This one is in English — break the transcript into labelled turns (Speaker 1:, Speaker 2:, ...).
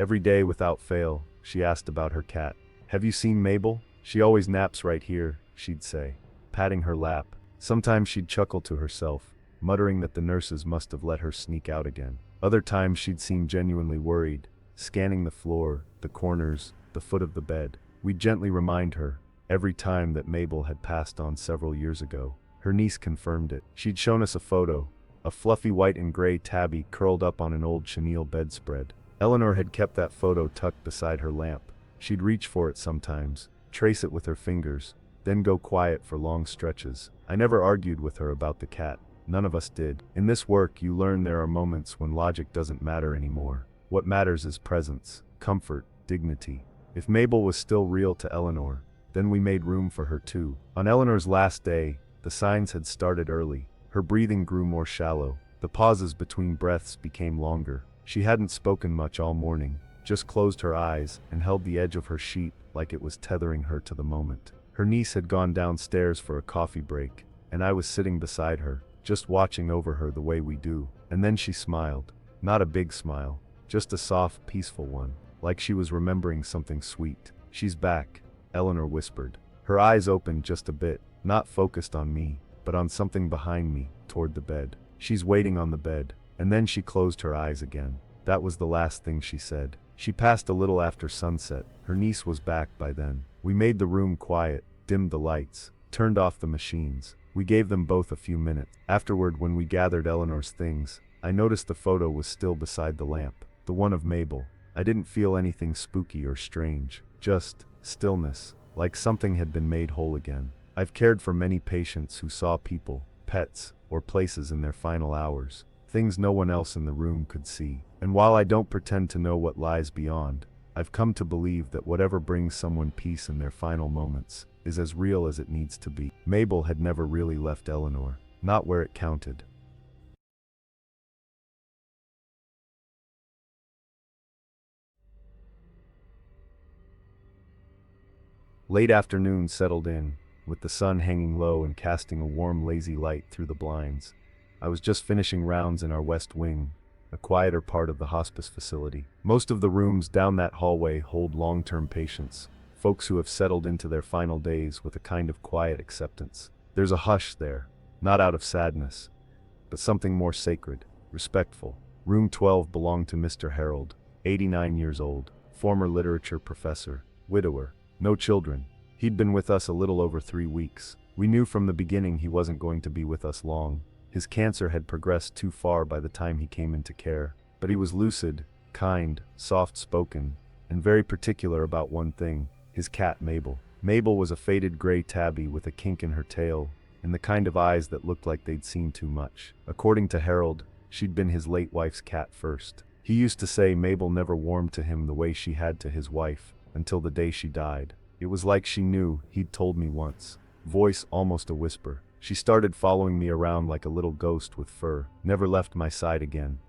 Speaker 1: Every day without fail, she asked about her cat. "Have you seen Mabel? She always naps right here," she'd say, patting her lap. Sometimes she'd chuckle to herself, muttering that the nurses must have let her sneak out again. Other times she'd seem genuinely worried, scanning the floor, the corners, the foot of the bed. We'd gently remind her, every time, that Mabel had passed on several years ago. Her niece confirmed it. She'd shown us a photo, a fluffy white and gray tabby curled up on an old chenille bedspread. Eleanor had kept that photo tucked beside her lamp. She'd reach for it sometimes, trace it with her fingers, then go quiet for long stretches. I never argued with her about the cat. None of us did. In this work, you learn there are moments when logic doesn't matter anymore. What matters is presence, comfort, dignity. If Mabel was still real to Eleanor, then we made room for her too. On Eleanor's last day, the signs had started early. Her breathing grew more shallow. The pauses between breaths became longer. She hadn't spoken much all morning, just closed her eyes and held the edge of her sheet like it was tethering her to the moment. Her niece had gone downstairs for a coffee break, and I was sitting beside her, just watching over her the way we do. And then she smiled. Not a big smile, just a soft, peaceful one, like she was remembering something sweet. "She's back," Eleanor whispered. Her eyes opened just a bit, not focused on me, but on something behind me, toward the bed. "She's waiting on the bed." And then she closed her eyes again. That was the last thing she said. She passed a little after sunset. Her niece was back by then. We made the room quiet, dimmed the lights, turned off the machines. We gave them both a few minutes. Afterward, when we gathered Eleanor's things, I noticed the photo was still beside the lamp, the one of Mabel. I didn't feel anything spooky or strange, just stillness, like something had been made whole again. I've cared for many patients who saw people, pets, or places in their final hours, things no one else in the room could see. And while I don't pretend to know what lies beyond, I've come to believe that whatever brings someone peace in their final moments is as real as it needs to be. Mabel had never really left Eleanor, not where it counted. Late afternoon settled in, with the sun hanging low and casting a warm, lazy light through the blinds. I was just finishing rounds in our west wing, a quieter part of the hospice facility. Most of the rooms down that hallway hold long-term patients, folks who have settled into their final days with a kind of quiet acceptance. There's a hush there, not out of sadness, but something more sacred, respectful. Room 12 belonged to Mr. Harold, 89 years old, former literature professor, widower, no children. He'd been with us a little over 3 weeks. We knew from the beginning he wasn't going to be with us long. His cancer had progressed too far by the time he came into care. But he was lucid, kind, soft-spoken, and very particular about one thing: his cat Mabel. Mabel was a faded gray tabby with a kink in her tail, and the kind of eyes that looked like they'd seen too much. According to Harold, she'd been his late wife's cat first. He used to say Mabel never warmed to him the way she had to his wife, until the day she died. It was like she knew, he'd told me once. Voice almost a whisper. She started following me around like a little ghost with fur, never left my side again.